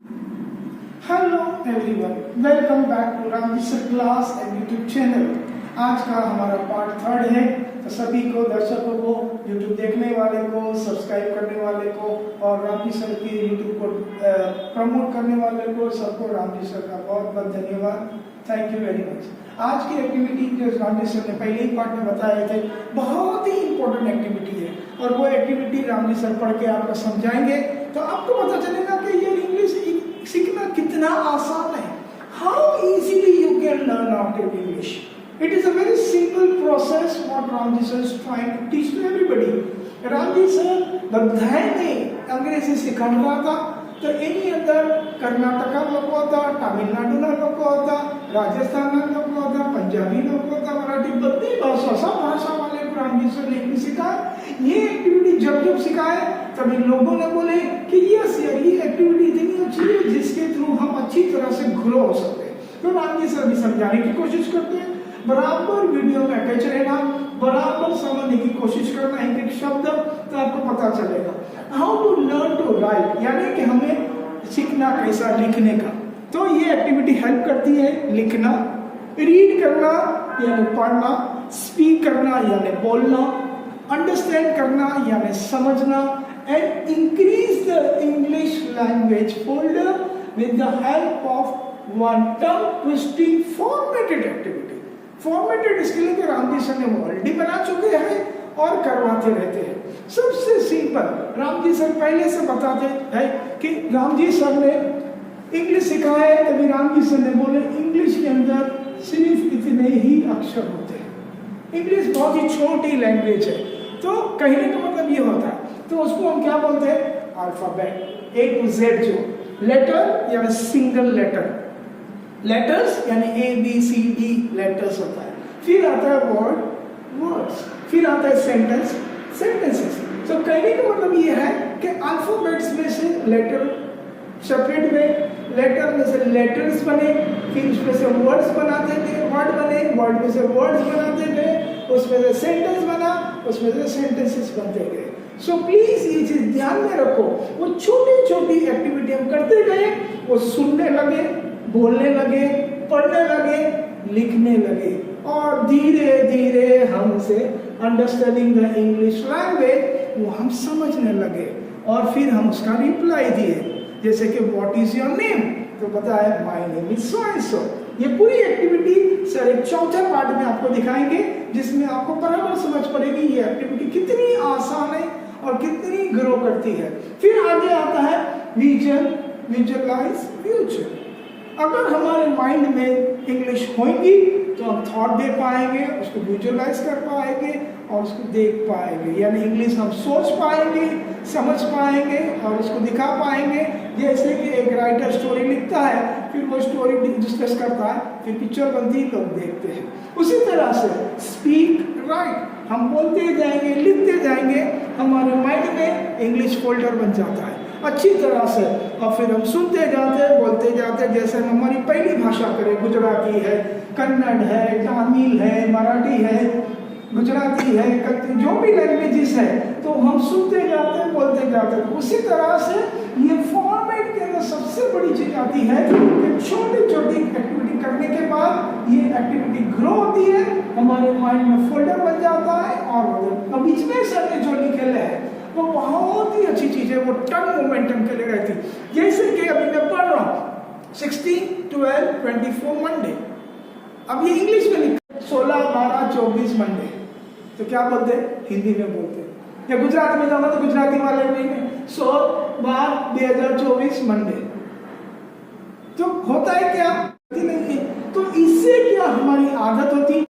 Hello everyone, welcome back to Ramji sir class and YouTube channel. आज का हमारा part 3 है। तो सभी को, दर्शकों को, यूट्यूब देखने वाले को, सब्सक्राइब करने वाले को और रामजी सर के यूट्यूब को प्रमोट करने वाले को, सबको रामजी सर का बहुत बहुत धन्यवाद। Thank you very much. आज की एक्टिविटी जो रामजी सर ने पहले ही पार्ट में बताए थे, बहुत ही इंपॉर्टेंट एक्टिविटी है और वो एक्टिविटी रामजी सर पढ़ के आपको समझाएंगे तो आपको पता चलेगा कि ये इंग्लिश सीखना कितना आसान है। How easily you can learn out English. It is a very simple process what Ramji sir is trying to teach to everybody. Ramji sir बधाई में अंग्रेजी सिखाता था तो एनी अदर कर्नाटका लोग होता, तमिलनाडु ना लोग होता, राजस्थान ना लोग होता, पंजाबी लोग होता, मराठी, बड़ी भाषा, सब भाषा वाले को रामजी सर ने सिखाया। ये एक्टिविटी जब सिखाए तभी लोगों ने बोले कि यस यार, ये एक्टिविटी इतनी अच्छी है जिसके थ्रू हम अच्छी तरह से ग्रो हो सकते हैं। तो रामजी सर भी समझाने की कोशिश करते हैं, बराबर वीडियो में अटैच रहना, बराबर समझने की कोशिश करना एक एक शब्द, तो आपको पता चलेगा। How to learn to write, यानी कि हमें सीखना कैसा लिखने का। तो ये एक्टिविटी हेल्प करती है लिखना, रीड करना यानी पढ़ना, स्पीक करना यानी बोलना, अंडरस्टैंड करना यानी समझना, and increase the English language folder with the help of one tongue twisting formatted activity. Formatted इसके लिए रामजी सर ने ऑलरेडी बना चुके हैं और करवाते रहते हैं। सबसे सिंपल रामजी सर पहले से बताते हैं कि रामजी सर ने इंग्लिश सिखाया है, तभी रामजी सर ने बोले इंग्लिश के अंदर सिर्फ इतने ही अक्षर होते हैं। इंग्लिश बहुत ही छोटी लैंग्वेज है, तो कहने का मतलब ये होता है, तो उसको हम क्या बोलते हैं, अल्फाबेट A to Z। जो लेटर यानी सिंगल लेटर, लेटर्स यानी A B C D letters होता है। फिर आता है वर्ड, वर्ड्स, फिर आता है सेंटेंस, सेंटेंसेस। तो कहने का मतलब ये है कि अल्फाबेट्स में से लेटर सेपरेट में, लेटर में से लेटर्स बने, फिर उसमें से वर्ड्स बनाते गए, वर्ड बने, वर्ड में से वर्ड्स बनाते गए, उसमें से सेंटेंस बना, उसमें से सेंटेंसेस बनते गए। सो प्लीज ये चीज ध्यान में रखो, वो छोटी छोटी एक्टिविटी हम करते गए, वो सुनने लगे, बोलने लगे, पढ़ने लगे, लिखने लगे और धीरे धीरे हमसे अंडरस्टैंडिंग द इंग्लिश लैंग्वेज वो हम समझने लगे और फिर हम उसका रिप्लाई दिए, जैसे कि व्हाट इज योर नेम, तो बताया my name is so and so. ये पूरी एक्टिविटी सर एक चौथे पार्ट में आपको दिखाएंगे, जिसमें आपको बराबर समझ पड़ेगी ये एक्टिविटी कितनी आसान है और कितनी ग्रो करती है। फिर आगे आता है विजन, विजुअलाइज फ्यूचर। अगर हमारे माइंड में इंग्लिश होगी तो हम थॉट दे पाएंगे, उसको विजुअलाइज कर पाएंगे और उसको देख पाएंगे, यानी इंग्लिश हम सोच पाएंगे, समझ पाएंगे और उसको दिखा पाएंगे। जैसे कि एक राइटर स्टोरी लिखता है, फिर वो स्टोरी डिस्कस करता है, फिर पिक्चर बनती है, लोग देखते हैं। उसी तरह से स्पीक राइट, हम बोलते जाएंगे, लिखते जाएंगे, हमारे माइंड में इंग्लिश फोल्डर बन जाता है अच्छी तरह से, और फिर हम सुनते जाते, बोलते जाते, जैसे हम हमारी पहली भाषा करें, गुजराती है, कन्नड़ है, तमिल है, मराठी है, गुजराती है, जो भी लैंग्वेजेस है, तो हम सुनते जाते हैं, बोलते जाते हैं। उसी तरह से ये फॉर्मेट के अंदर सबसे बड़ी चीज आती है कि छोटी छोटी एक्टिविटी करने के बाद ये एक्टिविटी ग्रो होती है, हमारे माइंड में फोल्डर बन जाता है और बीच में सर ने जो लिखे है वो बहुत ही अच्छी चीज है, वो टर्म मोमेंटम के लिए रहती है। जैसे कि अभी मैं पढ़ रहा हूँ 16, 12, 24 मंडे, अब ये इंग्लिश में लिखा 16, 12, 24 मंडे, तो क्या बोलते हैं, हिंदी में बोलते हैं, या गुजरात में जाना तो गुजराती वाले में 16, 12, 2024 मंडे। तो होता है क्या, नहीं है, तो इससे क्या हमारी आदत होती,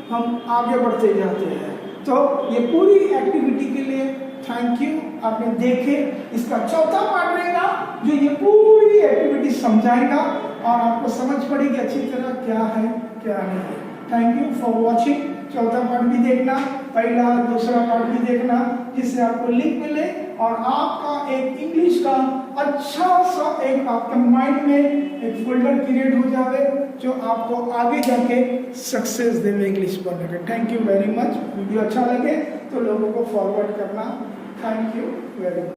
हम आगे बढ़ते जाते हैं। तो ये पूरी एक्टिविटी के लिए थैंक यू, आपने देखे। इसका चौथा पार्ट रहेगा जो ये पूरी एक्टिविटी समझाएगा और आपको समझ पड़ेगी अच्छी तरह क्या है क्या नहीं है। Thank you for watching. चौथा पार्ट भी देखना, पहला दूसरा पार्ट भी देखना, जिससे आपको लिंक मिले और आपका एक इंग्लिश का अच्छा सा एक आपके माइंड में एक फोल्डर क्रिएट हो जाए जो आपको आगे जाके सक्सेस देवे इंग्लिश बोलने का। Thank you very much. Video अच्छा लगे तो लोगों को फॉरवर्ड करना। Thank you very much.